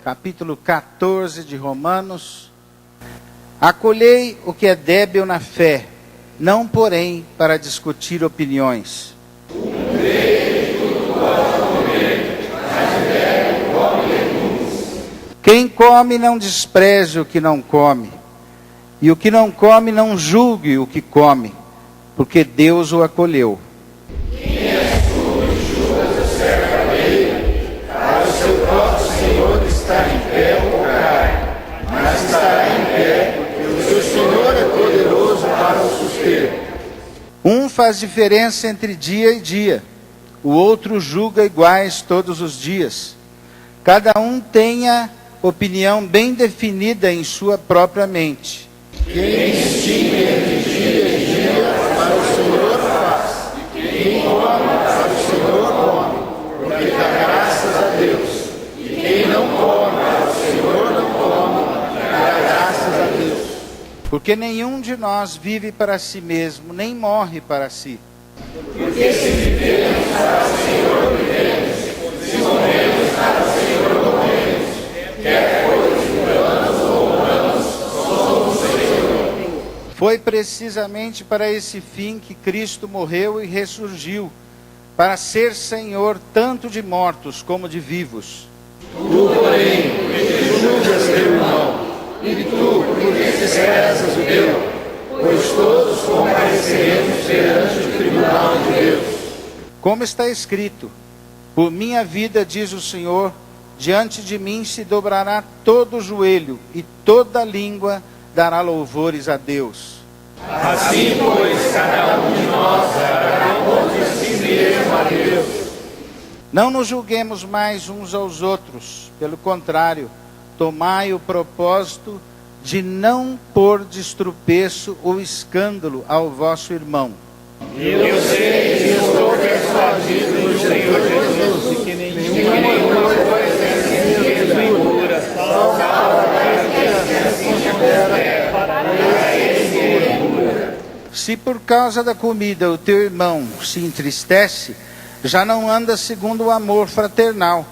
capítulo 14 de Romanos. Acolhei o que é débil na fé, não porém para discutir opiniões. Quem come não despreze o que não come, e o que não come não julgue o que come, porque Deus o acolheu. Quem és tu que julgas o servo alheio? Para o seu próprio Senhor está em pé ou cai, mas estará em pé, porque o seu Senhor é poderoso para o suster. Um faz diferença entre dia e dia, o outro julga iguais todos os dias. Cada um tenha opinião bem definida em sua própria mente. Quem distingue entre dia e dia, para o Senhor faz. Quem come, para o Senhor come, porque dá graças a Deus. E quem não come, para o Senhor não come, dá graças a Deus. Porque nenhum de nós vive para si mesmo, nem morre para si. Porque se vivemos para o Senhor vivemos, se morremos para o Senhor morremos. Quer coisa vivamos ou morramos, somos o Senhor. Foi precisamente para esse fim que Cristo morreu e ressurgiu, para ser Senhor tanto de mortos como de vivos. Tu, porém, porque julgas teu irmão, e tu, porque desprezas o teu, pois todos compareceremos perante o tribunal de Deus. Como está escrito: por minha vida, diz o Senhor, diante de mim se dobrará todo o joelho, e toda língua dará louvores a Deus. Assim, pois, cada um de nós dará conta de si mesmo a Deus. Não nos julguemos mais uns aos outros, pelo contrário, tomai o propósito de não pôr de tropeço ou escândalo ao vosso irmão. Eu sei e estou persuadido no Senhor Jesus, de que nenhuma coisa é impura, salva Se por causa da comida o teu irmão se entristece, já não anda segundo o amor fraternal.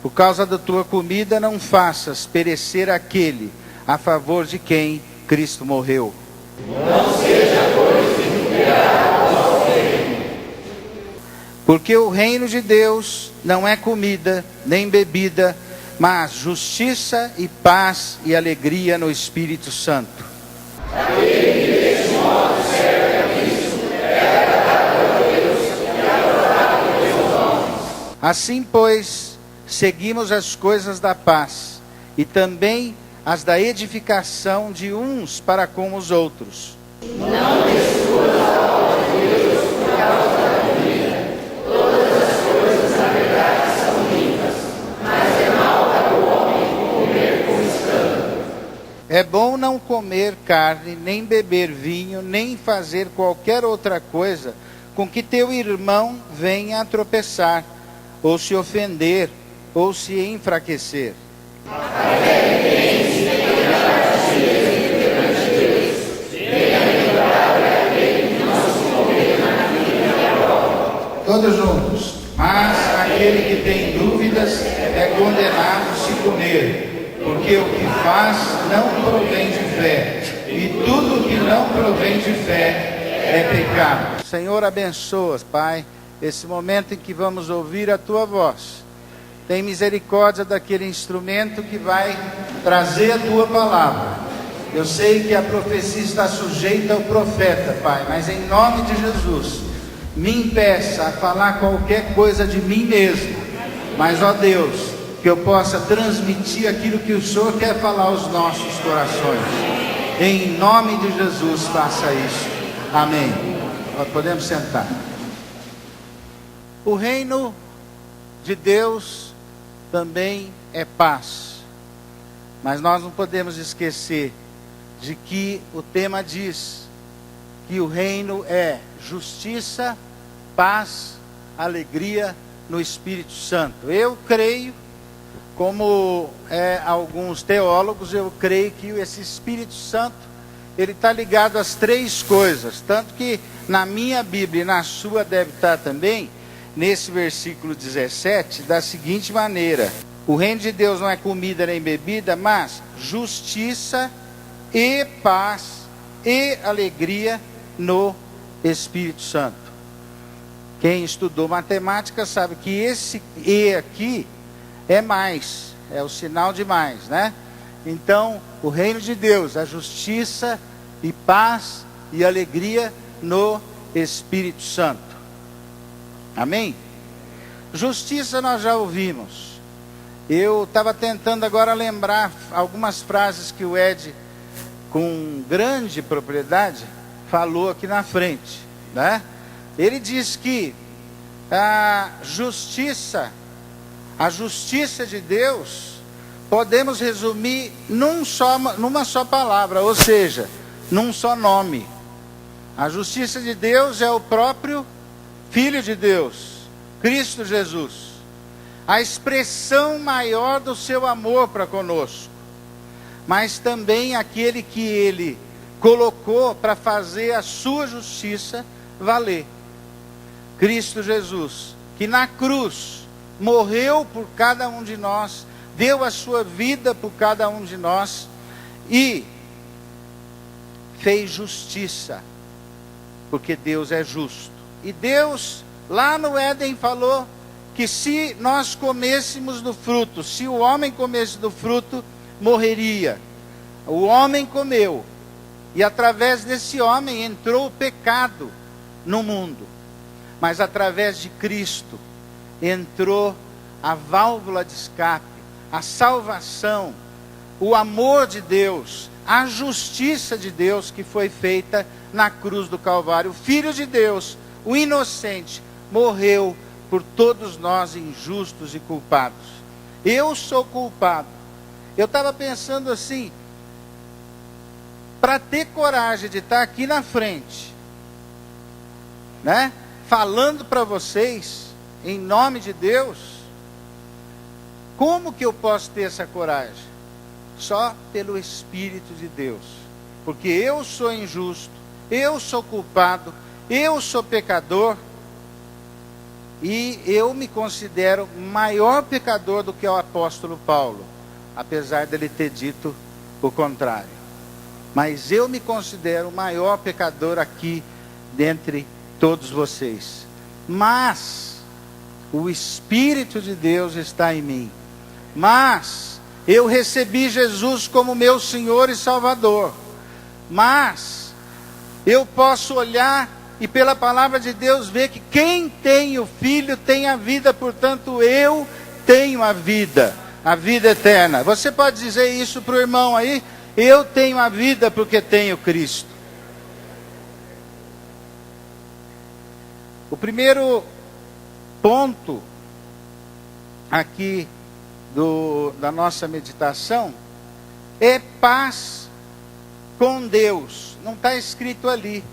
Por causa da tua comida não faças perecer aquele a favor de quem Cristo morreu. Não seja coisa impiedade ao reino. Porque o reino de Deus não é comida nem bebida, mas justiça e paz e alegria no Espírito Santo. Aquele que deste modo serve a Cristo é agradável a Deus e agradável a Deus homens. Assim, pois, seguimos as coisas da paz e também as da edificação de uns para com os outros. Não destruas a obra de Deus por causa da comida. Todas as coisas, na verdade, são limpas, mas é mal para o homem comer com escândalo. É bom não comer carne, nem beber vinho, nem fazer qualquer outra coisa com que teu irmão venha a tropeçar, ou se ofender, ou se enfraquecer. Todos juntos. Mas aquele que tem dúvidas é condenado se comer, porque o que faz não provém de fé, e tudo que não provém de fé é pecado. Senhor, abençoa, Pai, esse momento em que vamos ouvir a Tua voz. Tem misericórdia daquele instrumento que vai trazer a Tua palavra. Eu sei que a profecia está sujeita ao profeta, Pai, mas em nome de Jesus, me impeça a falar qualquer coisa de mim mesmo, mas, ó Deus, que eu possa transmitir aquilo que o Senhor quer falar aos nossos corações. Em nome de Jesus, faça isso. Amém. Nós podemos sentar. O reino de Deus também é paz, mas nós não podemos esquecer de que o tema diz que o reino é justiça, paz, alegria no Espírito Santo. Eu creio, como alguns teólogos, eu creio que esse Espírito Santo, ele está ligado às três coisas, tanto que na minha Bíblia e na sua deve estar também, nesse versículo 17, da seguinte maneira: O reino de Deus não é comida nem bebida, mas justiça e paz e alegria no Espírito Santo. Quem estudou matemática sabe que esse E aqui é mais, é o sinal de mais, né? Então, o reino de Deus, a justiça e paz e alegria no Espírito Santo. Amém? Justiça nós já ouvimos. Eu estava tentando agora lembrar algumas frases que o Ed, com grande propriedade, falou aqui na frente, né? Ele diz que a justiça de Deus, podemos resumir numa só palavra, ou seja, num só nome. A justiça de Deus é o próprio Filho de Deus, Cristo Jesus. A expressão maior do seu amor para conosco, mas também aquele que Ele colocou para fazer a sua justiça valer. Cristo Jesus, que na cruz morreu por cada um de nós, deu a sua vida por cada um de nós e fez justiça, porque Deus é justo. E Deus, lá no Éden, falou que se nós comêssemos do fruto, se o homem comesse do fruto, morreria. O homem comeu, e através desse homem entrou o pecado no mundo. Mas através de Cristo entrou a válvula de escape, a salvação, o amor de Deus, a justiça de Deus que foi feita na cruz do Calvário. O Filho de Deus, o inocente, morreu por todos nós injustos e culpados. Eu sou culpado. Eu estava pensando assim, para ter coragem de estar aqui na frente, né, falando para vocês, em nome de Deus, como que eu posso ter essa coragem? Só pelo Espírito de Deus. Porque eu sou injusto, eu sou culpado, eu sou pecador, e eu me considero maior pecador do que o apóstolo Paulo, apesar dele ter dito o contrário. Mas eu me considero o maior pecador aqui dentre todos vocês. Mas o Espírito de Deus está em mim. Mas eu recebi Jesus como meu Senhor e Salvador. Mas eu posso olhar e pela palavra de Deus ver que quem tem o Filho tem a vida, portanto eu tenho a vida eterna. Você pode dizer isso para o irmão aí? Eu tenho a vida porque tenho Cristo. O primeiro ponto aqui da nossa meditação é paz com Deus. Não está escrito ali,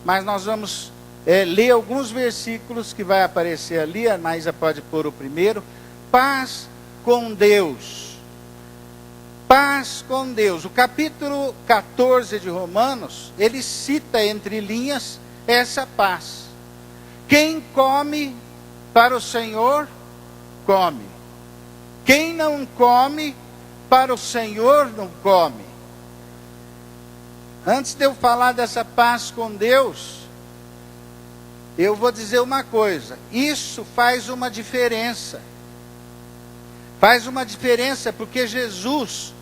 mas nós vamos ler alguns versículos que vai aparecer ali. A Naisa pode pôr o primeiro. Paz com Deus. Paz com Deus. O capítulo 14 de Romanos, ele cita entre linhas essa paz. Quem come para o Senhor, come. Quem não come para o Senhor, não come. Antes de eu falar dessa paz com Deus, eu vou dizer uma coisa. Isso faz uma diferença. Faz uma diferença porque Jesus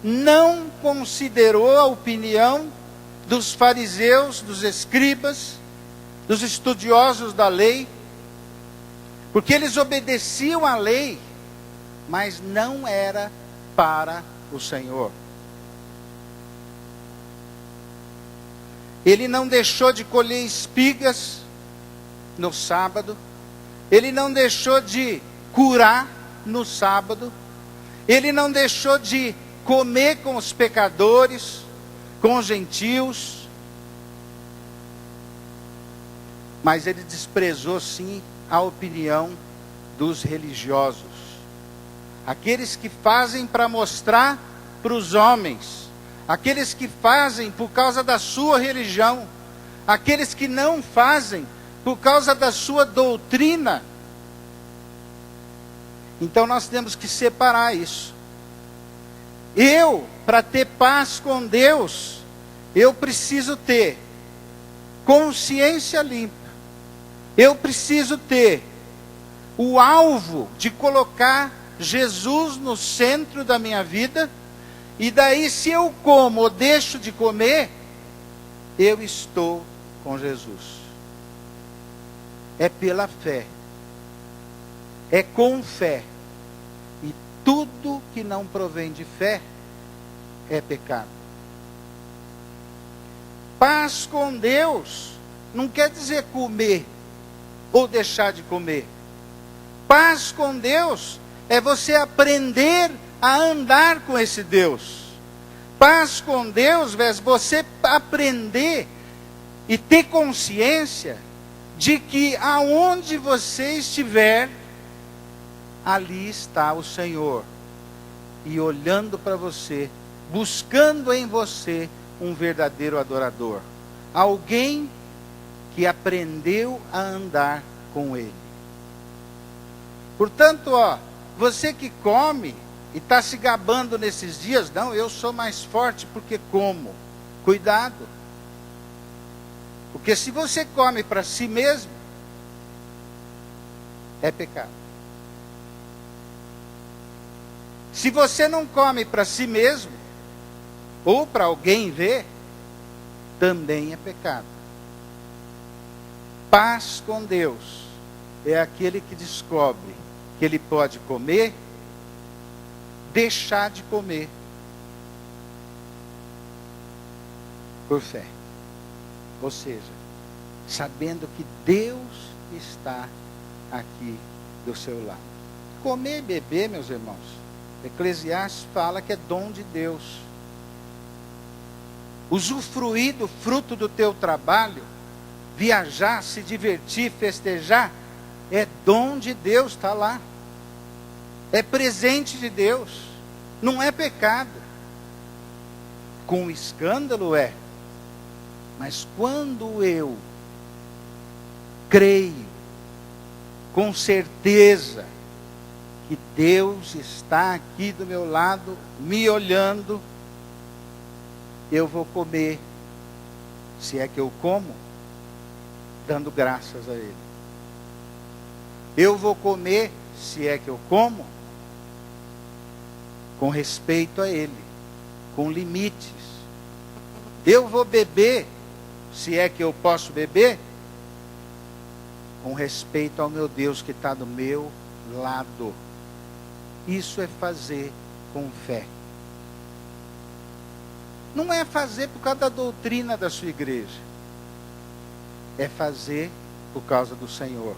não considerou a opinião dos fariseus, dos escribas, dos estudiosos da lei, porque eles obedeciam à lei, mas não era para o Senhor. Ele não deixou de colher espigas no sábado, ele não deixou de curar no sábado, ele não deixou de comer com os pecadores, com os gentios, mas ele desprezou sim a opinião dos religiosos, aqueles que fazem para mostrar para os homens, aqueles que fazem por causa da sua religião, aqueles que não fazem por causa da sua doutrina. Então nós temos que separar isso. Para ter paz com Deus, eu preciso ter consciência limpa. Eu preciso ter o alvo de colocar Jesus no centro da minha vida. E daí, se eu como ou deixo de comer, eu estou com Jesus. É pela fé. É com fé. E tudo que não provém de fé é pecado. Paz com Deus não quer dizer comer ou deixar de comer. Paz com Deus é você aprender a andar com esse Deus. Paz com Deus é você aprender e ter consciência de que aonde você estiver, ali está o Senhor. E olhando para você, buscando em você um verdadeiro adorador. Alguém que aprendeu a andar com Ele. Portanto, você que come e está se gabando nesses dias, não, eu sou mais forte porque como. Cuidado. Porque se você come para si mesmo, é pecado. Se você não come para si mesmo, ou para alguém ver, também é pecado. Paz com Deus é aquele que descobre que ele pode comer, deixar de comer, por fé. Ou seja, sabendo que Deus está aqui do seu lado. Comer e beber, meus irmãos, Eclesiastes fala que é dom de Deus. Usufruir do fruto do teu trabalho, viajar, se divertir, festejar, é dom de Deus, está lá. É presente de Deus, não é pecado. Com escândalo é. Mas quando eu creio, com certeza, que Deus está aqui do meu lado, me olhando, eu vou comer, se é que eu como, dando graças a Ele. Eu vou comer, se é que eu como, com respeito a Ele, com limites. Eu vou beber, se é que eu posso beber, com respeito ao meu Deus que está do meu lado. Isso é fazer com fé. Não é fazer por causa da doutrina da sua igreja. É fazer por causa do Senhor.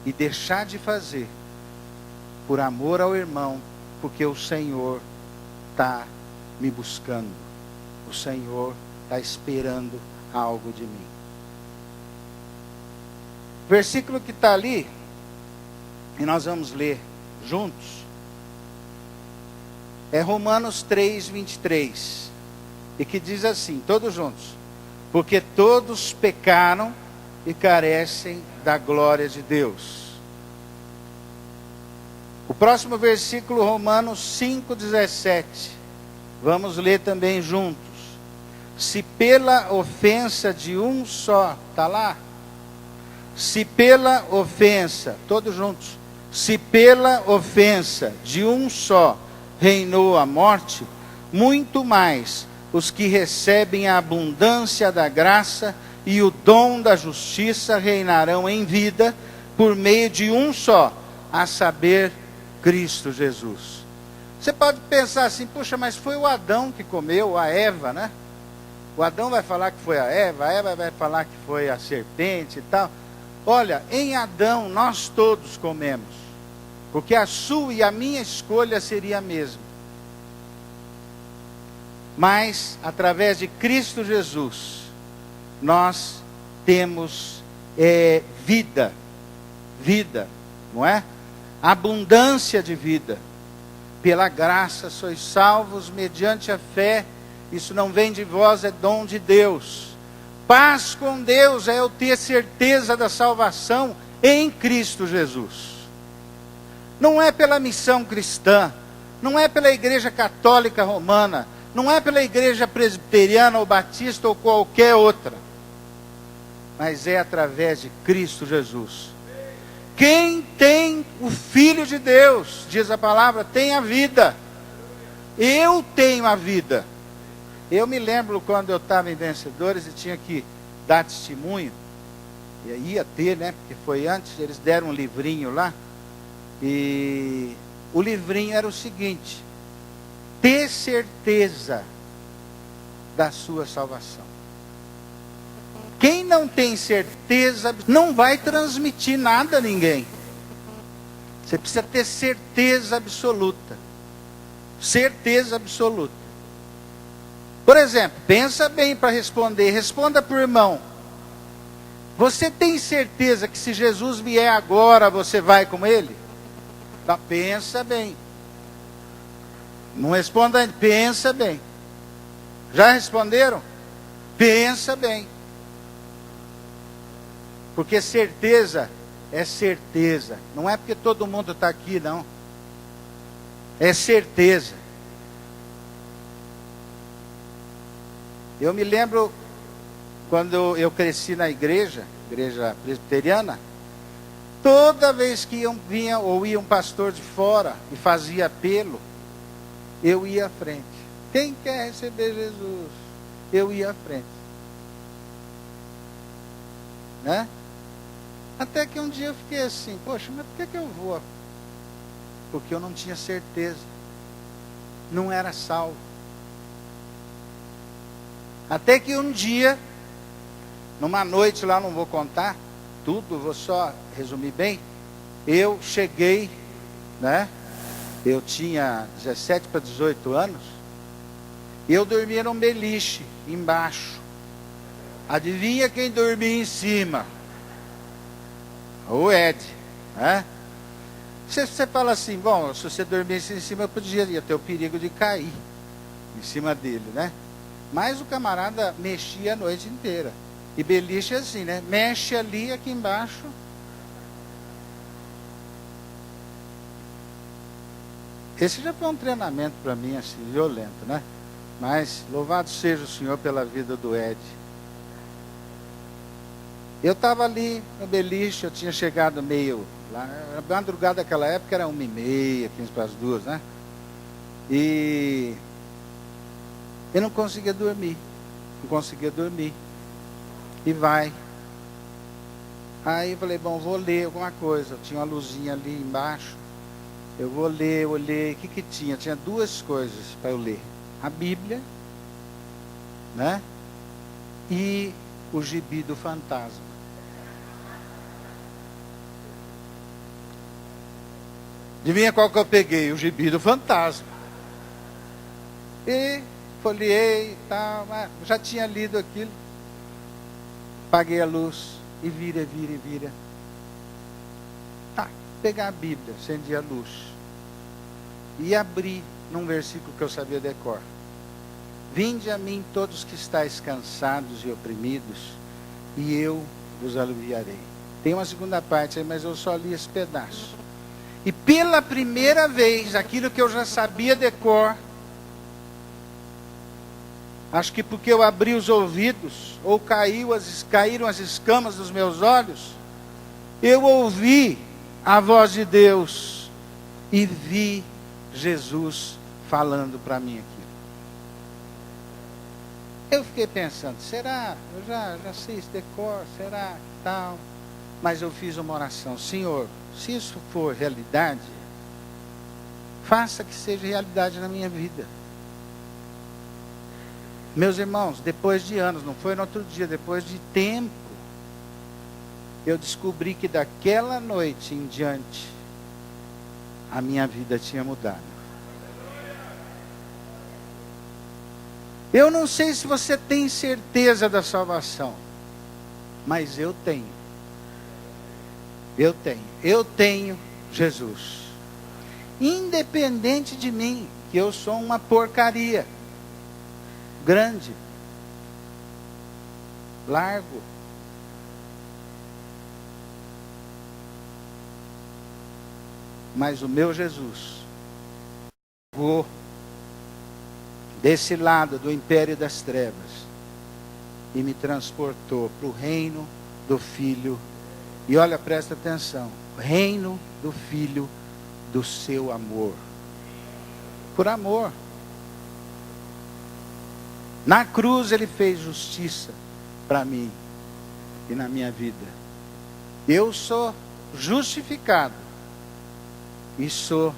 E deixar de fazer por amor ao irmão, porque o Senhor está me buscando. O Senhor está esperando algo de mim. Versículo que está ali, e nós vamos ler juntos, é Romanos 3, 23. E que diz assim, todos juntos: porque todos pecaram e carecem da glória de Deus. O próximo versículo, Romanos 5, 17. Vamos ler também juntos. Se pela ofensa de um só, está lá? Se pela ofensa, todos juntos, se pela ofensa de um só reinou a morte, muito mais os que recebem a abundância da graça e o dom da justiça reinarão em vida por meio de um só, a saber, Cristo Jesus. Você pode pensar assim, puxa, mas foi o Adão que comeu, a Eva, né? O Adão vai falar que foi a Eva vai falar que foi a serpente e tal. Olha, em Adão nós todos comemos, porque a sua e a minha escolha seria a mesma. Mas, através de Cristo Jesus, nós temos vida, não é? Abundância de vida. Pela graça sois salvos mediante a fé. Isso não vem de vós, é dom de Deus. Paz com Deus é eu ter certeza da salvação em Cristo Jesus. não é pela missão cristã, não é pela igreja católica romana, não é pela igreja presbiteriana ou batista ou qualquer outra, mas é através de Cristo Jesus. Quem tem o Filho de Deus, diz a palavra, tem a vida. Eu tenho a vida. Eu me lembro quando eu estava em Vencedores e tinha que dar testemunho, e ia ter, né, porque foi antes, eles deram um livrinho lá, e o livrinho era o seguinte: ter certeza da sua salvação. Quem não tem certeza, não vai transmitir nada a ninguém. Você precisa ter certeza absoluta. Certeza absoluta. Por exemplo, pensa bem para responder. Responda para o irmão. Você tem certeza que se Jesus vier agora, você vai com ele? Tá, pensa bem. Não responda, pensa bem. Já responderam? Pensa bem. Porque certeza é certeza. Não é porque todo mundo está aqui, não. É certeza. Eu me lembro quando eu cresci na igreja presbiteriana, toda vez que vinha ou ia um pastor de fora e fazia apelo, eu ia à frente. Quem quer receber Jesus? Eu ia à frente. Né? Até que um dia eu fiquei assim, poxa, mas por que eu vou? Porque eu não tinha certeza. Não era salvo. Até que um dia, numa noite lá, não vou contar tudo, vou só resumir bem. Eu cheguei, né? Eu tinha 17 para 18 anos. E eu dormia num beliche, embaixo. Adivinha quem dormia em cima? O Ed, né? Você fala assim, bom, se você dormisse em cima, eu poderia ter o perigo de cair em cima dele, né? Mas o camarada mexia a noite inteira. E beliche é assim, né? Mexe ali, aqui embaixo. Esse já foi um treinamento para mim, assim, violento, né? Mas louvado seja o Senhor pela vida do Ed. Eu estava ali no beliche, eu tinha chegado meio... Lá, a madrugada daquela época era 1h30, 15 para as 2, né? E eu não conseguia dormir. Não conseguia dormir. E vai. Aí eu falei, bom, vou ler alguma coisa. Tinha uma luzinha ali embaixo. Eu vou ler, olhei. O que tinha? Tinha duas coisas para eu ler. A Bíblia, né? E o Gibi do Fantasma. Adivinha qual que eu peguei? O Gibi do Fantasma. E folheei e tal, mas já tinha lido aquilo. Paguei a luz e vira. Tá, pegar a Bíblia, acendi a luz. E abri num versículo que eu sabia decor. Vinde a mim todos que estáis cansados e oprimidos, e eu vos aliviarei. Tem uma segunda parte aí, mas eu só li esse pedaço. E pela primeira vez, aquilo que eu já sabia decor, acho que porque eu abri os ouvidos, ou caíram as escamas dos meus olhos, eu ouvi a voz de Deus e vi Jesus falando para mim aquilo. Eu fiquei pensando, será? Eu já sei esse decor, será? Tal. Mas eu fiz uma oração, Senhor, se isso for realidade, faça que seja realidade na minha vida. Meus irmãos, depois de anos, não foi no outro dia, depois de tempo, eu descobri que daquela noite em diante, a minha vida tinha mudado. Eu não sei se você tem certeza da salvação, mas eu tenho. Eu tenho Jesus. Independente de mim, que eu sou uma porcaria. Grande. Largo. Mas o meu Jesus vou desse lado do império das trevas e me transportou para o reino do Filho. E olha, presta atenção, reino do Filho do seu amor. Por amor. Na cruz ele fez justiça para mim e na minha vida. Eu sou justificado. E sou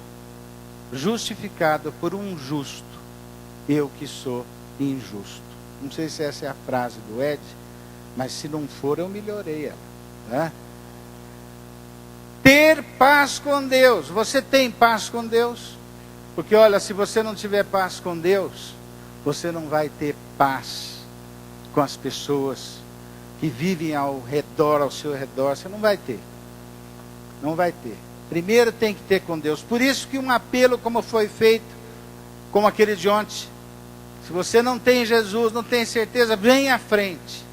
justificado por um justo. Eu que sou injusto. Não sei se essa é a frase do Ed, mas se não for, eu melhorei ela. Né? Ter paz com Deus. Você tem paz com Deus? Porque olha, se você não tiver paz com Deus, você não vai ter paz com as pessoas que vivem ao redor, ao seu redor. Você não vai ter. Não vai ter. Primeiro tem que ter com Deus. Por isso que um apelo como foi feito, como aquele de ontem. Se você não tem Jesus, não tem certeza, vem à frente.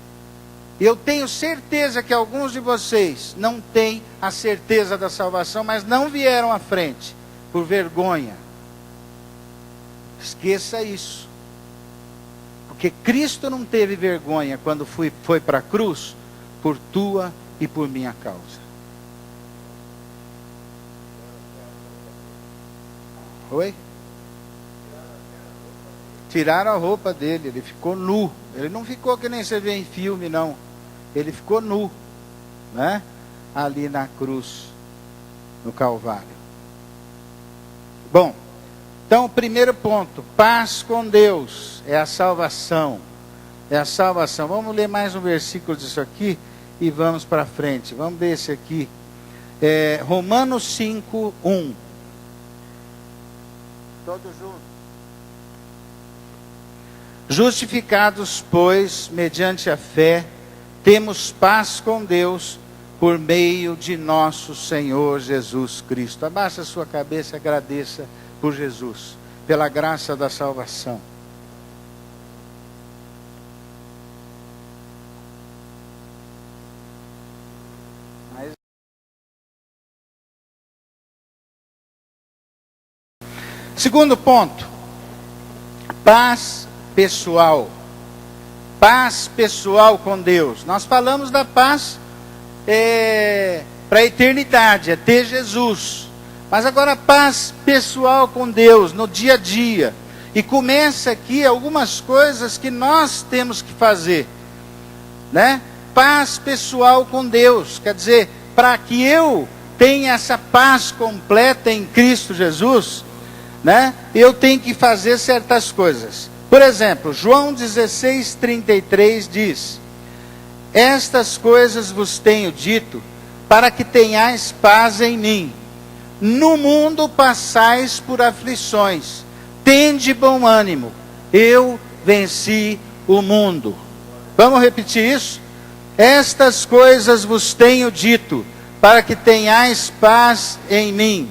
Eu tenho certeza que alguns de vocês não têm a certeza da salvação, mas não vieram à frente por vergonha. Esqueça isso. Porque Cristo não teve vergonha quando foi para a cruz por tua e por minha causa. Oi? Tiraram a roupa dele, ele ficou nu. Ele não ficou que nem você vê em filme, não. Ele ficou nu, né? Ali na cruz, no Calvário. Bom, então o primeiro ponto, paz com Deus, é a salvação. É a salvação. Vamos ler mais um versículo disso aqui e vamos para frente. Vamos ver esse aqui. Romanos 5, 1. Todos juntos. Justificados, pois, mediante a fé, temos paz com Deus por meio de nosso Senhor Jesus Cristo. Abaixa a sua cabeça e agradeça por Jesus, pela graça da salvação. Segundo ponto, paz pessoal. Paz pessoal com Deus. Nós falamos da paz para a eternidade, é ter Jesus. Mas agora paz pessoal com Deus, no dia a dia. E começa aqui algumas coisas que nós temos que fazer. Né? Paz pessoal com Deus. Quer dizer, para que eu tenha essa paz completa em Cristo Jesus, né? Eu tenho que fazer certas coisas. Por exemplo, João 16:33 diz: estas coisas vos tenho dito, para que tenhais paz em mim. No mundo passais por aflições, tende bom ânimo, eu venci o mundo. Vamos repetir isso? Estas coisas vos tenho dito, para que tenhais paz em mim.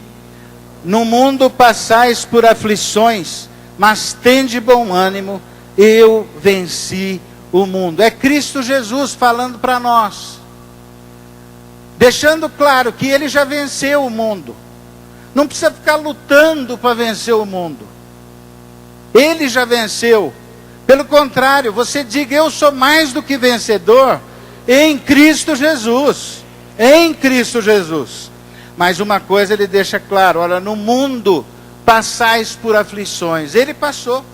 No mundo passais por aflições, mas tende bom ânimo, eu venci o mundo. É Cristo Jesus falando para nós, deixando claro que Ele já venceu o mundo. Não precisa ficar lutando para vencer o mundo. Ele já venceu. Pelo contrário, você diga: eu sou mais do que vencedor em Cristo Jesus. Em Cristo Jesus. Mas uma coisa ele deixa claro: olha, no mundo passais por aflições. Ele passou.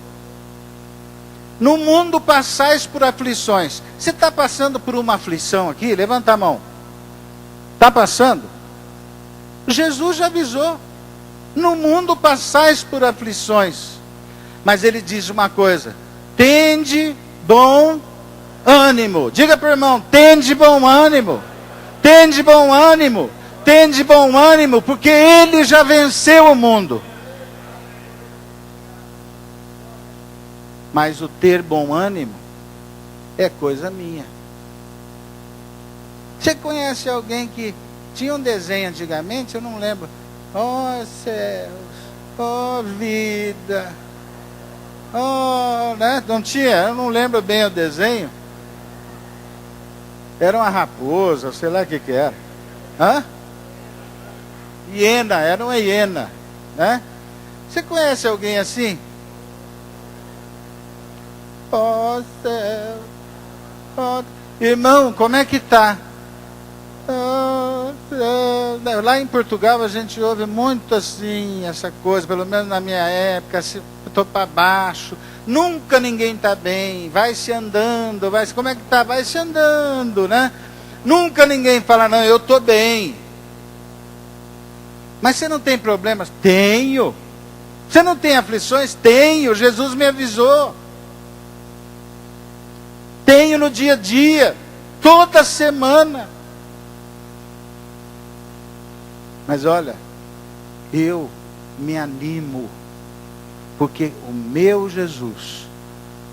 No mundo passais por aflições. Você está passando por uma aflição aqui? Levanta a mão. Está passando? Jesus já avisou. No mundo passais por aflições. Mas ele diz uma coisa: tende bom ânimo. Diga para o irmão: tende bom ânimo. Tende bom ânimo. Tende bom ânimo, porque Ele já venceu o mundo. Mas o ter bom ânimo é coisa minha. Você conhece alguém que tinha um desenho antigamente? Eu não lembro. Oh céus, oh vida, oh, né? Não tinha? Eu não lembro bem o desenho. Era uma raposa, sei lá o que era. Hã? hiena, era uma hiena, né? Você conhece alguém assim? Oh céu, oh, irmão, como é que tá? Oh céu. Lá em Portugal a gente ouve muito assim, essa coisa, pelo menos na minha época, se estou para baixo, nunca ninguém está bem, vai se andando, como é que tá? Vai se andando, né? Nunca ninguém fala, não, eu estou bem. Mas você não tem problemas? Tenho. Você não tem aflições? Tenho, Jesus me avisou. Tenho no dia a dia, toda semana. Mas olha, eu me animo, porque o meu Jesus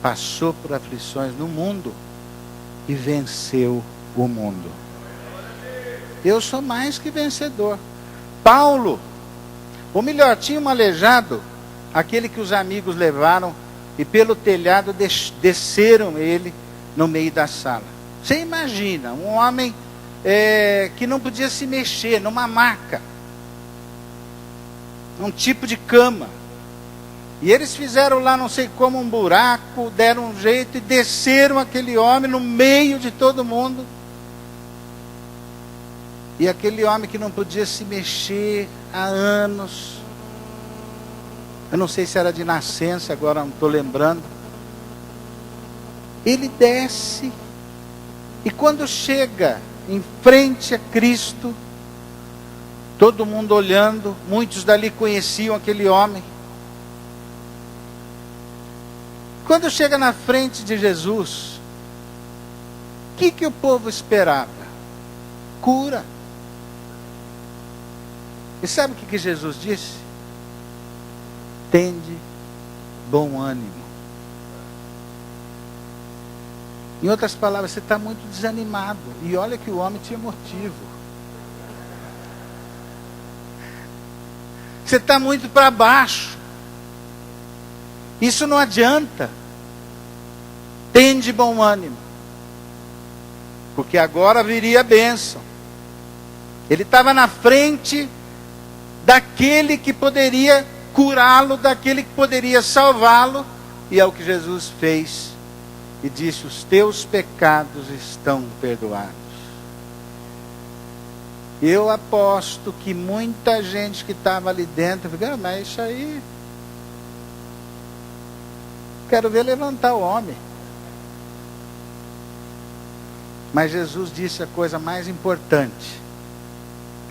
passou por aflições no mundo e venceu o mundo. Eu sou mais que vencedor. Paulo, ou melhor, tinha um aleijado, aquele que os amigos levaram e pelo telhado desceram ele no meio da sala. Você imagina, um homem que não podia se mexer, numa maca, um tipo de cama. E eles fizeram lá não sei como um buraco, deram um jeito e desceram aquele homem no meio de todo mundo. E aquele homem que não podia se mexer há anos, eu não sei se era de nascença, agora não estou lembrando, ele desce, e quando chega em frente a Cristo, todo mundo olhando, muitos dali conheciam aquele homem. Quando chega na frente de Jesus, o que o povo esperava? Cura. E sabe o que Jesus disse? Tende bom ânimo. Em outras palavras, você está muito desanimado. E olha que o homem tinha motivo. Você está muito para baixo. Isso não adianta. Tende bom ânimo. Porque agora viria a bênção. Ele estava na frente daquele que poderia curá-lo, daquele que poderia salvá-lo. E é o que Jesus fez. E disse, os teus pecados estão perdoados. Eu aposto que muita gente que estava ali dentro, mas isso aí, quero ver levantar o homem. Mas Jesus disse a coisa mais importante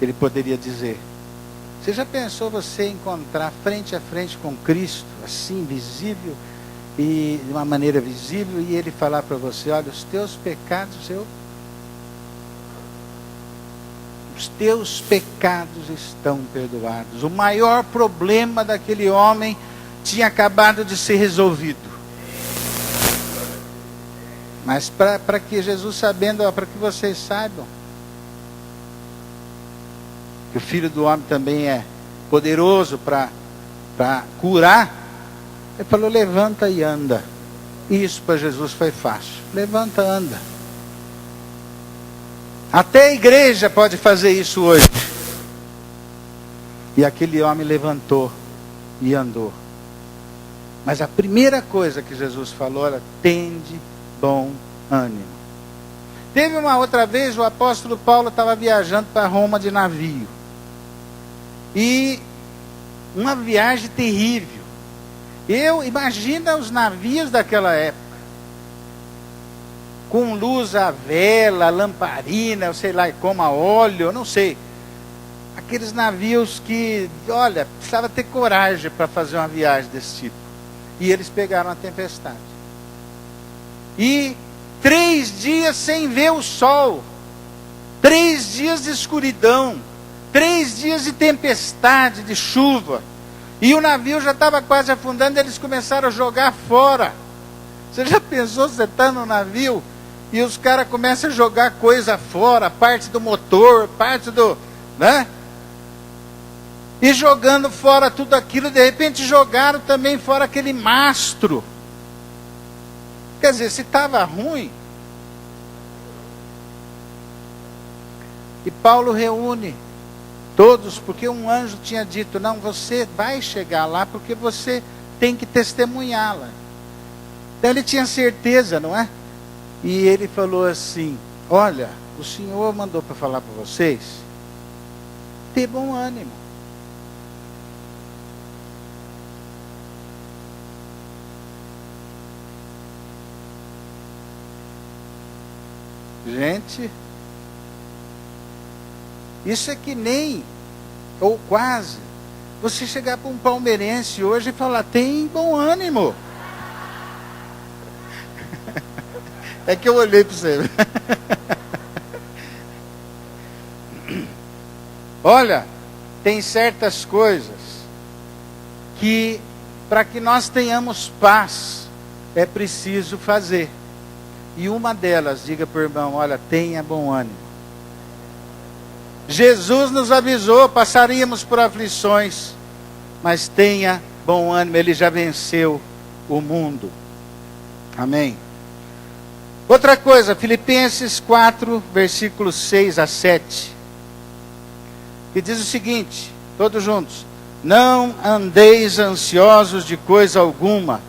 que ele poderia dizer. Você já pensou você encontrar frente a frente com Cristo, assim, visível, e de uma maneira visível, e ele falar para você, olha, os teus pecados, os teus pecados estão perdoados. O maior problema daquele homem tinha acabado de ser resolvido. Mas para que Jesus, sabendo, para que vocês saibam, que o Filho do Homem também é poderoso para curar, ele falou, levanta e anda. E isso para Jesus foi fácil. Levanta, anda. Até a igreja pode fazer isso hoje. E aquele homem levantou e andou. Mas a primeira coisa que Jesus falou era, tende bom ânimo. Teve uma outra vez, o apóstolo Paulo estava viajando para Roma de navio. E uma viagem terrível. Imagina os navios daquela época. Com luz a vela, lamparina, eu sei lá como, a óleo, eu não sei. Aqueles navios que, olha, precisava ter coragem para fazer uma viagem desse tipo. E eles pegaram a tempestade. E 3 dias sem ver o sol. 3 dias de escuridão. 3 dias de tempestade, de chuva. E o navio já estava quase afundando, eles começaram a jogar fora. Você já pensou, você está no navio e os caras começam a jogar coisa fora, parte do motor, parte do, né? E jogando fora tudo aquilo, de repente jogaram também fora aquele mastro. Quer dizer, se estava ruim. E Paulo reúne Todos, porque um anjo tinha dito, não, você vai chegar lá porque você tem que testemunhá-la. Então ele tinha certeza, não é? E ele falou assim, olha, o Senhor mandou para falar para vocês, ter bom ânimo. Gente, isso é que nem, ou quase, você chegar para um palmeirense hoje e falar, tem bom ânimo. É que eu olhei para você. Olha, tem certas coisas que, para que nós tenhamos paz, é preciso fazer. E uma delas, diga para o irmão, olha, tenha bom ânimo. Jesus nos avisou, passaríamos por aflições, mas tenha bom ânimo, Ele já venceu o mundo. Amém. Outra coisa, Filipenses 4, versículos 6 a 7, que diz o seguinte, todos juntos, não andeis ansiosos de coisa alguma,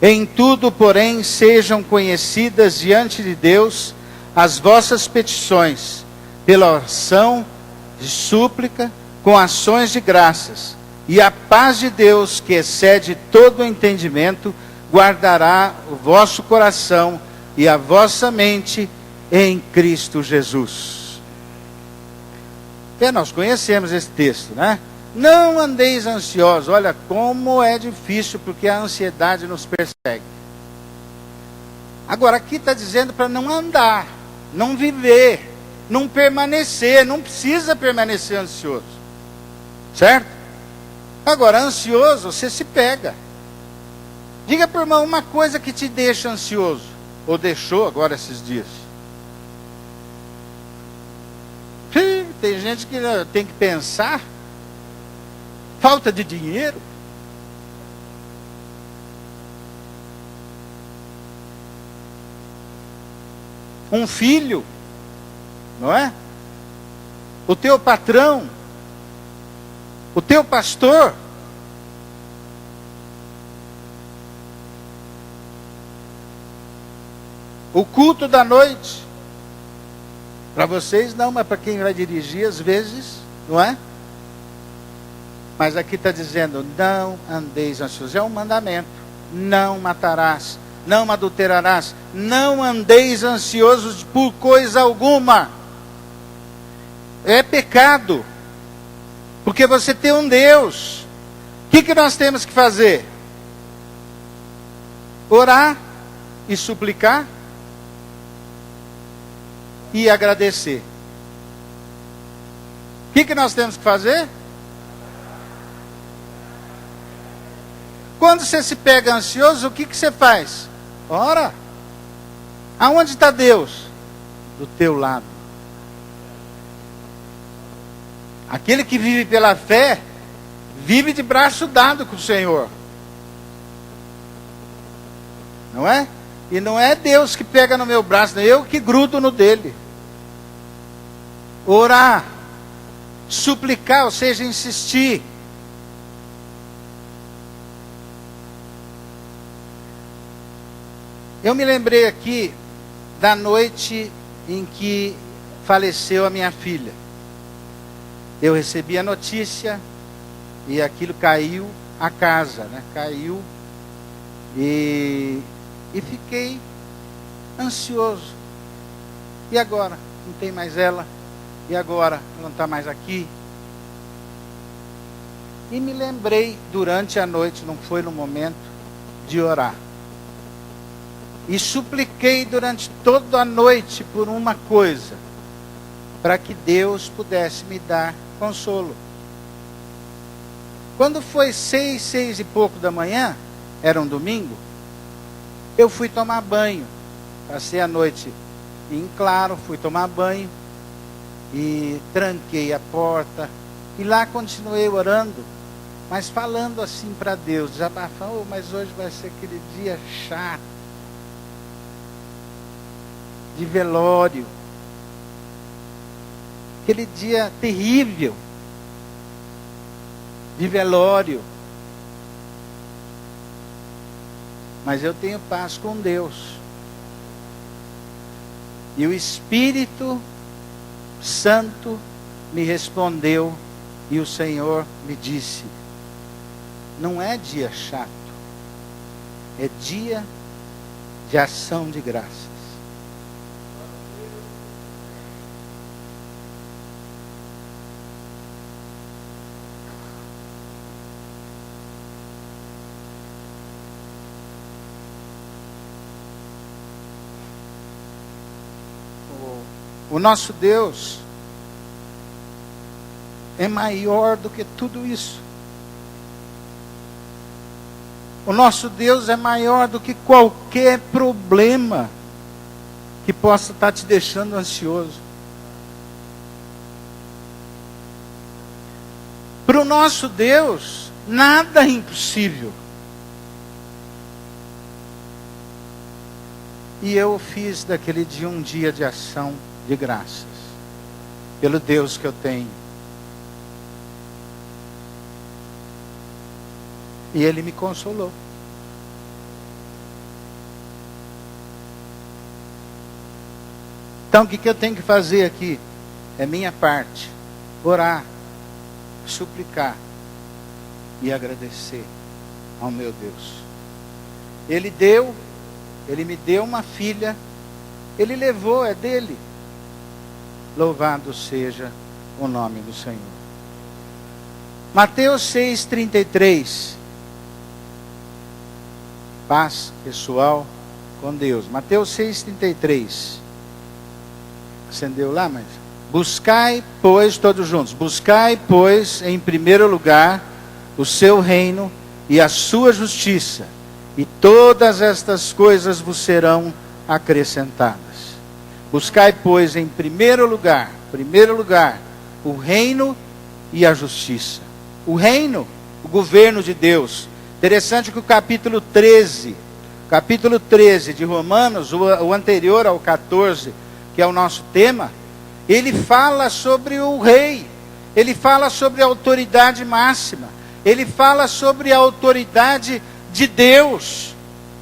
em tudo, porém, sejam conhecidas diante de Deus as vossas petições, pela oração de súplica, com ações de graças, e a paz de Deus, que excede todo o entendimento, guardará o vosso coração e a vossa mente em Cristo Jesus. Nós conhecemos esse texto, né? Não andeis ansiosos. Olha como é difícil, porque a ansiedade nos persegue. Agora aqui está dizendo para não andar, não viver, não permanecer. Não precisa permanecer ansioso, certo? Agora ansioso, você se pega. Diga para o irmão uma coisa que te deixa ansioso, ou deixou agora esses dias. Tem gente que tem que pensar. Falta de dinheiro. Um filho, não é? O teu patrão, o teu pastor. O culto da noite. Para vocês não, mas para quem vai dirigir, às vezes, não é? Mas aqui está dizendo, não andeis ansiosos. É um mandamento. Não matarás, não adulterarás, não andeis ansiosos por coisa alguma. É pecado. Porque você tem um Deus. O que nós temos que fazer? Orar e suplicar. E agradecer. O que nós temos que fazer? Quando você se pega ansioso, o que você faz? Ora. Aonde está Deus? Do teu lado. Aquele que vive pela fé, vive de braço dado com o Senhor. Não é? E não é Deus que pega no meu braço, é eu que grudo no dele. Orar, suplicar, ou seja, insistir. Eu me lembrei aqui da noite em que faleceu a minha filha. Eu recebi a notícia e aquilo caiu a casa, né? Caiu e fiquei ansioso. E agora? Não tem mais ela. E agora? Não está mais aqui. E me lembrei durante a noite, não foi no momento, de orar. E supliquei durante toda a noite por uma coisa, para que Deus pudesse me dar consolo. Quando foi 6 e pouco da manhã, era um domingo, eu fui tomar banho. Passei a noite em claro, fui tomar banho e tranquei a porta. E lá continuei orando, mas falando assim para Deus, desabafando, oh, mas hoje vai ser aquele dia chato, de velório, aquele dia terrível. de velório. Mas eu tenho paz com Deus. E o Espírito Santo me respondeu e o Senhor me disse: não é dia chato, é dia de ação de graças. O nosso Deus é maior do que tudo isso. O nosso Deus é maior do que qualquer problema que possa estar te deixando ansioso. Para o nosso Deus, nada é impossível. E eu fiz daquele dia um dia de ação de graças, pelo Deus que eu tenho. E Ele me consolou. Então o que eu tenho que fazer aqui? É minha parte. Orar, suplicar e agradecer ao meu Deus. Ele me deu uma filha, Ele levou, é dele. Louvado seja o nome do Senhor. Mateus 6,33. Paz pessoal com Deus. Mateus 6,33. Acendeu lá, mas... Buscai, pois, todos juntos. Buscai, pois, em primeiro lugar, o seu reino e a sua justiça. E todas estas coisas vos serão acrescentadas. Buscai, pois, em primeiro lugar, o reino e a justiça. O reino, o governo de Deus. Interessante que o capítulo 13 de Romanos, o anterior ao 14, que é o nosso tema, ele fala sobre o rei, ele fala sobre a autoridade máxima, ele fala sobre a autoridade de Deus.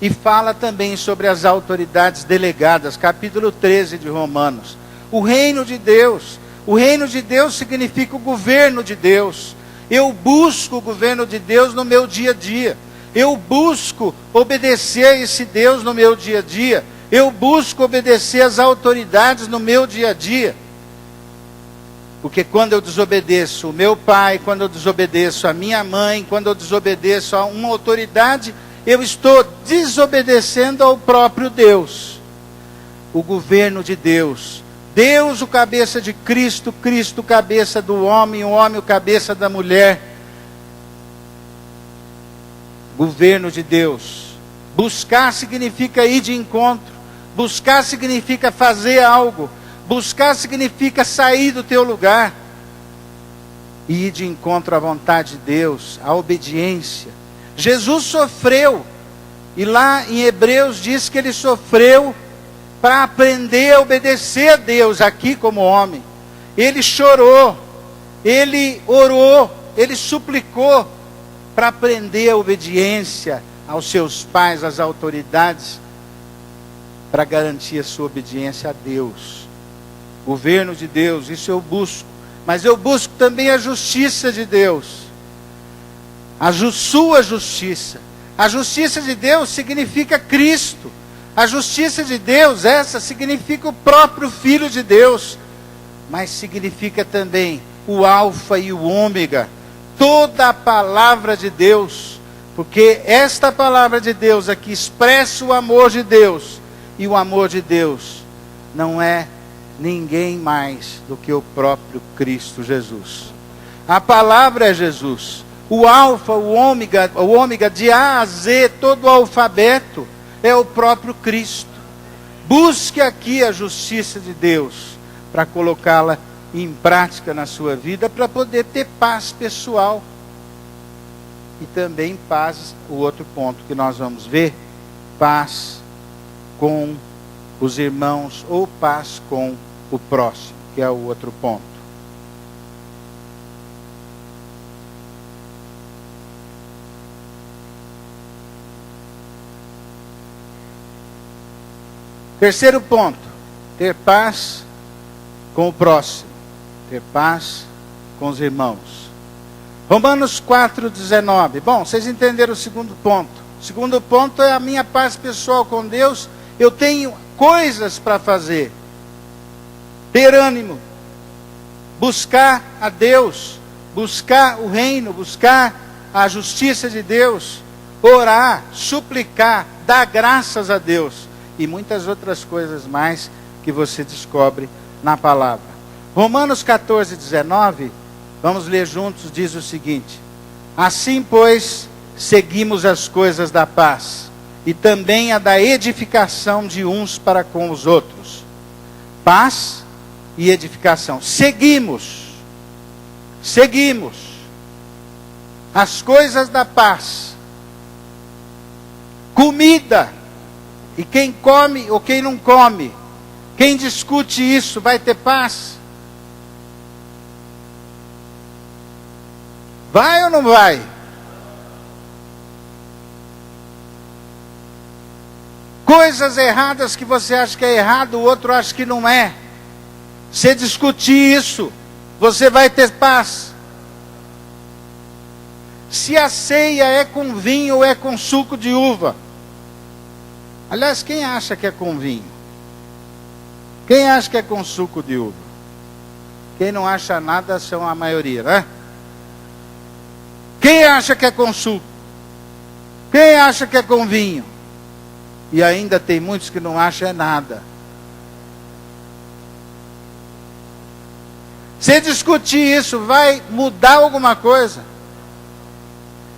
E fala também sobre as autoridades delegadas, capítulo 13 de Romanos. O reino de Deus significa o governo de Deus. Eu busco o governo de Deus no meu dia a dia. Eu busco obedecer a esse Deus no meu dia a dia. Eu busco obedecer às autoridades no meu dia a dia. Porque quando eu desobedeço o meu pai, quando eu desobedeço a minha mãe, quando eu desobedeço a uma autoridade, eu estou desobedecendo ao próprio Deus. O governo de Deus. Deus, o cabeça de Cristo, Cristo, o cabeça do homem, o homem, o cabeça da mulher. Governo de Deus. Buscar significa ir de encontro. Buscar significa fazer algo. Buscar significa sair do teu lugar. E ir de encontro à vontade de Deus, à obediência. Jesus sofreu, e lá em Hebreus diz que ele sofreu para aprender a obedecer a Deus aqui como homem. Ele chorou, ele orou, ele suplicou para aprender a obediência aos seus pais, às autoridades, para garantir a sua obediência a Deus. Governo de Deus, isso eu busco, mas eu busco também a justiça de Deus. Sua justiça. A justiça de Deus significa Cristo. A justiça de Deus, essa significa o próprio Filho de Deus. Mas significa também o Alfa e o Ômega. Toda a palavra de Deus. Porque esta palavra de Deus aqui expressa o amor de Deus. E o amor de Deus não é ninguém mais do que o próprio Cristo Jesus. A palavra é Jesus. O alfa, o ômega de A a Z, todo o alfabeto, é o próprio Cristo. Busque aqui a justiça de Deus, para colocá-la em prática na sua vida, para poder ter paz pessoal. E também paz, o outro ponto que nós vamos ver, paz com os irmãos, ou paz com o próximo, que é o outro ponto. Terceiro ponto, ter paz com o próximo, ter paz com os irmãos. Romanos 4,19. Bom, vocês entenderam o segundo ponto. O segundo ponto é a minha paz pessoal com Deus. Eu tenho coisas para fazer. Ter ânimo, buscar a Deus, buscar o reino, buscar a justiça de Deus, orar, suplicar, dar graças a Deus e muitas outras coisas mais que você descobre na palavra. Romanos 14,19, vamos ler juntos, diz o seguinte: assim, pois, seguimos as coisas da paz e também a da edificação de uns para com os outros. Paz e edificação. Seguimos as coisas da paz. Comida. E quem come ou quem não come, quem discute isso, vai ter paz? Vai ou não vai? Coisas erradas que você acha que é errado, o outro acha que não é. Você discutir isso, você vai ter paz. Se a ceia é com vinho ou é com suco de uva. Aliás, quem acha que é com vinho? Quem acha que é com suco de uva? Quem não acha nada são a maioria, né? Quem acha que é com suco? Quem acha que é com vinho? E ainda tem muitos que não acham é nada. Se discutir isso, vai mudar alguma coisa?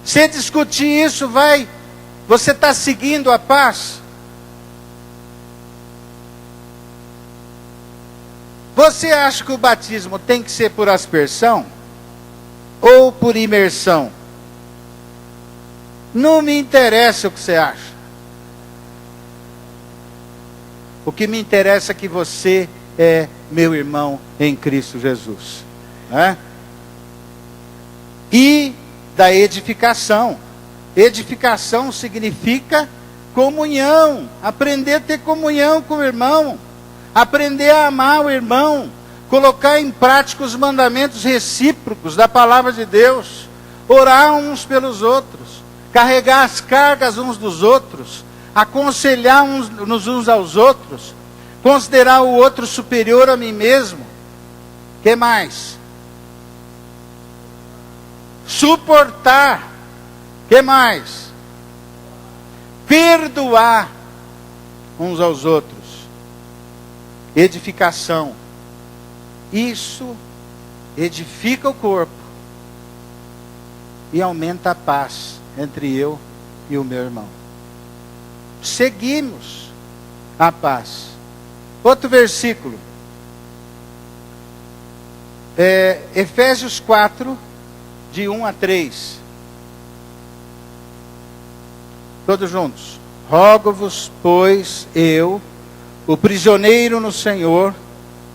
Se discutir isso, você está seguindo a paz? Você acha que o batismo tem que ser por aspersão? Ou por imersão? Não me interessa o que você acha. O que me interessa é que você é meu irmão em Cristo Jesus. Né? E da edificação. Edificação significa comunhão. Aprender a ter comunhão com o irmão. Aprender a amar o irmão. Colocar em prática os mandamentos recíprocos da palavra de Deus. Orar uns pelos outros. Carregar as cargas uns dos outros. Aconselhar uns aos outros. Considerar o outro superior a mim mesmo. Que mais? Suportar. Que mais? Perdoar uns aos outros. Edificação. Isso edifica o corpo e aumenta a paz entre eu e o meu irmão. Seguimos a paz. Outro versículo. Efésios 4, de 1 a 3. Todos juntos. Rogo-vos, pois, eu, o prisioneiro no Senhor,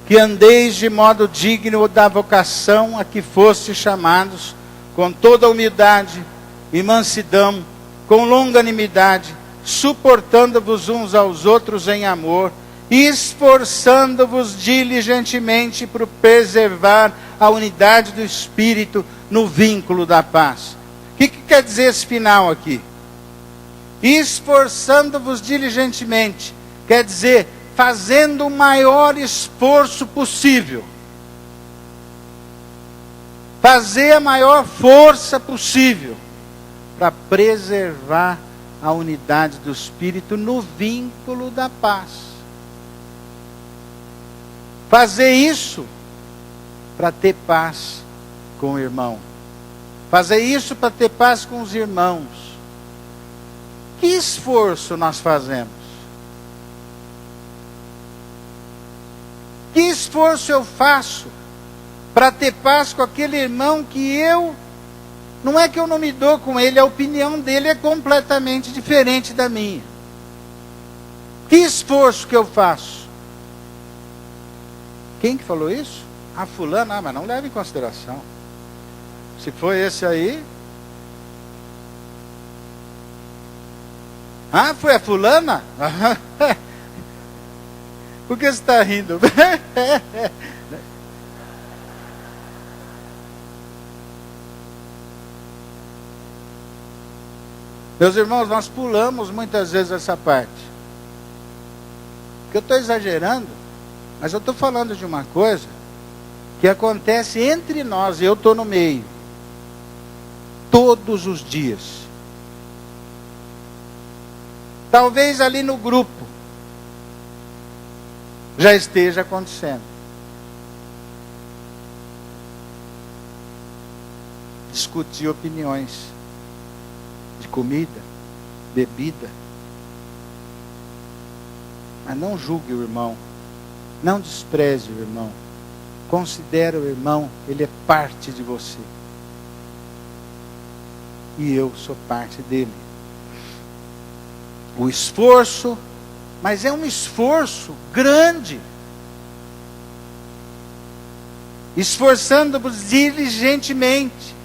que andeis de modo digno da vocação a que fostes chamados, com toda humildade e mansidão, com longanimidade, suportando-vos uns aos outros em amor, esforçando-vos diligentemente por preservar a unidade do Espírito no vínculo da paz. O que quer dizer esse final aqui? Esforçando-vos diligentemente, quer dizer, fazendo o maior esforço possível. Fazer a maior força possível para preservar a unidade do Espírito no vínculo da paz. Fazer isso para ter paz com o irmão. Fazer isso para ter paz com os irmãos. Que esforço nós fazemos? Que esforço eu faço para ter paz com aquele irmão que não é que eu não me dou com ele, a opinião dele é completamente diferente da minha. Que esforço que eu faço? Quem que falou isso? A fulana, mas não leva em consideração. Se foi esse aí... foi a fulana? Por que você está rindo? Meus irmãos, nós pulamos muitas vezes essa parte. Porque eu estou exagerando, mas eu estou falando de uma coisa que acontece entre nós, e eu estou no meio. Todos os dias. Talvez ali no grupo já esteja acontecendo. Discutir opiniões de comida, bebida. Mas não julgue o irmão. Não despreze o irmão. Considere o irmão, ele é parte de você. E eu sou parte dele. O esforço, mas é um esforço grande. Esforçando-vos diligentemente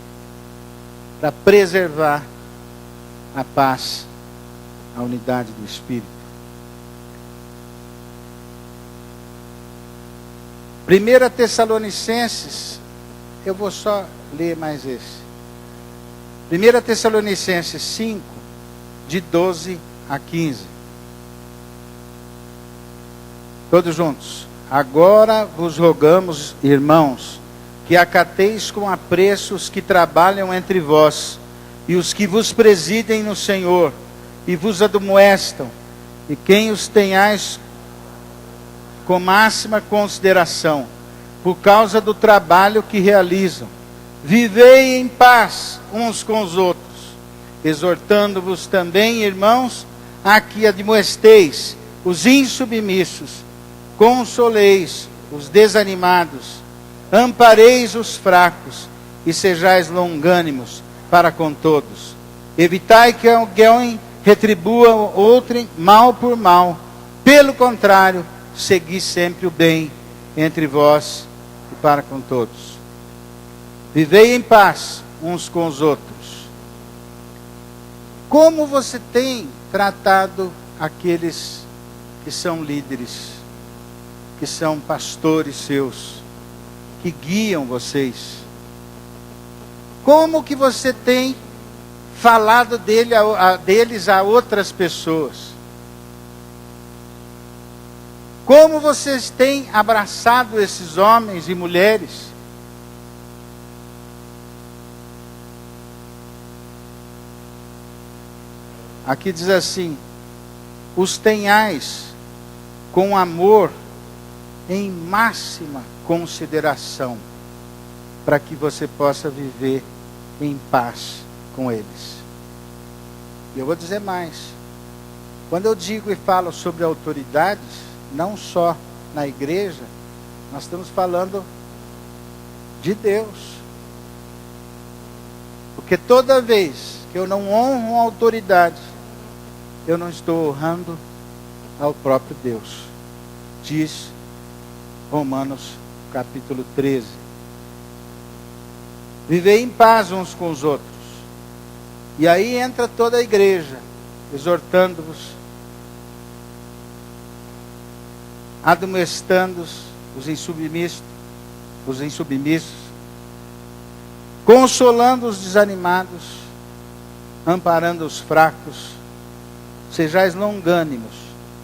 para preservar a paz, a unidade do Espírito. 1 Tessalonicenses, eu vou só ler mais esse. 1 Tessalonicenses 5, de 12 a 15. Todos juntos. Agora vos rogamos, irmãos, que acateis com apreço os que trabalham entre vós, e os que vos presidem no Senhor, e vos admoestam, e quem os tenhais com máxima consideração, por causa do trabalho que realizam. Vivei em paz uns com os outros, exortando-vos também, irmãos, a que admoesteis os insubmissos, consoleis os desanimados, ampareis os fracos, e sejais longânimos para com todos. Evitai que alguém retribua outrem mal por mal. Pelo contrário, segui sempre o bem entre vós e para com todos. Vivei em paz uns com os outros. Como você tem tratado aqueles que são líderes, que são pastores seus, que guiam vocês? Como que você tem falado deles a outras pessoas? Como vocês têm abraçado esses homens e mulheres? Aqui diz assim: os tenhais com amor em máxima consideração, para que você possa viver em paz com eles. E eu vou dizer mais. Quando eu digo e falo sobre autoridades, não só na igreja, nós estamos falando de Deus. Porque toda vez que eu não honro a autoridade, eu não estou honrando ao próprio Deus. Diz Romanos capítulo 13. Vivei em paz uns com os outros. E aí entra toda a igreja, exortando-vos, admoestando-os, os insubmissos, consolando os desanimados, amparando os fracos. Sejais longânimos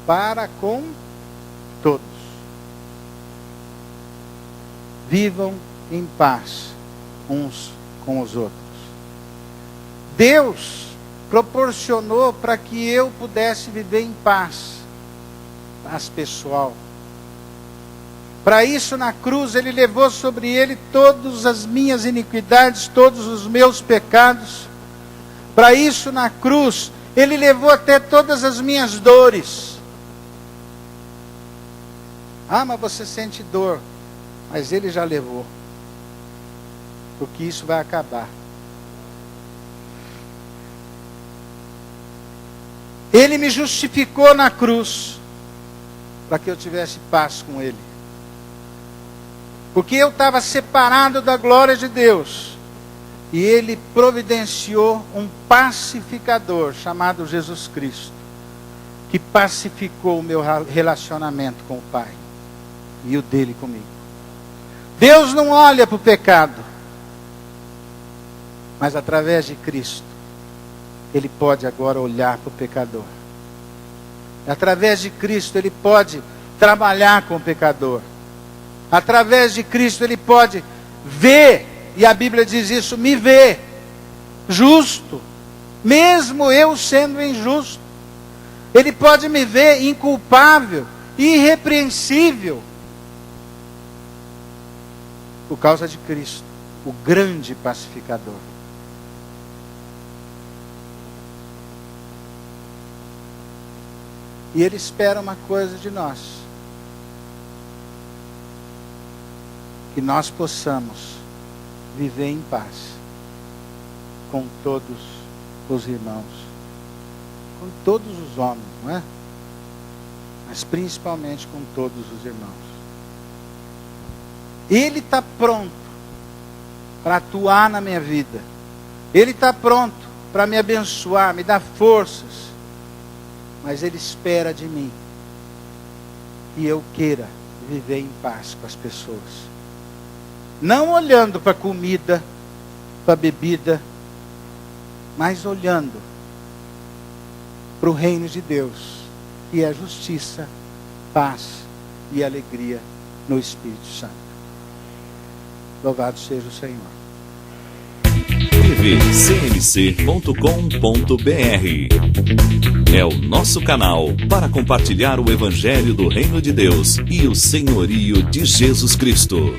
para com todos. Vivam em paz uns com os outros. Deus proporcionou para que eu pudesse viver em paz. Paz pessoal. Para isso, na cruz, Ele levou sobre Ele todas as minhas iniquidades, todos os meus pecados. Para isso, na cruz, Ele levou até todas as minhas dores. Ah, mas você sente dor. Mas Ele já levou. Porque isso vai acabar. Ele me justificou na cruz, para que eu tivesse paz com Ele. Porque eu estava separado da glória de Deus. E Ele providenciou um pacificador chamado Jesus Cristo. que pacificou o meu relacionamento com o Pai e o dele comigo. Deus não olha para o pecado, mas através de Cristo, Ele pode agora olhar para o pecador. Através de Cristo, Ele pode trabalhar com o pecador. Através de Cristo, Ele pode ver, e a Bíblia diz isso, me vê, justo, mesmo eu sendo injusto. Ele pode me ver inculpável, irrepreensível, por causa de Cristo, o grande pacificador. E Ele espera uma coisa de nós: que nós possamos viver em paz com todos os irmãos, com todos os homens, não é? Mas principalmente com todos os irmãos. Ele está pronto para atuar na minha vida. Ele está pronto para me abençoar, me dar forças. Mas Ele espera de mim que eu queira viver em paz com as pessoas. Não olhando para a comida, para a bebida, mas olhando para o reino de Deus, que é justiça, paz e alegria no Espírito Santo. Louvado seja o Senhor. tvcmc.com.br é o nosso canal para compartilhar o Evangelho do Reino de Deus e o senhorio de Jesus Cristo.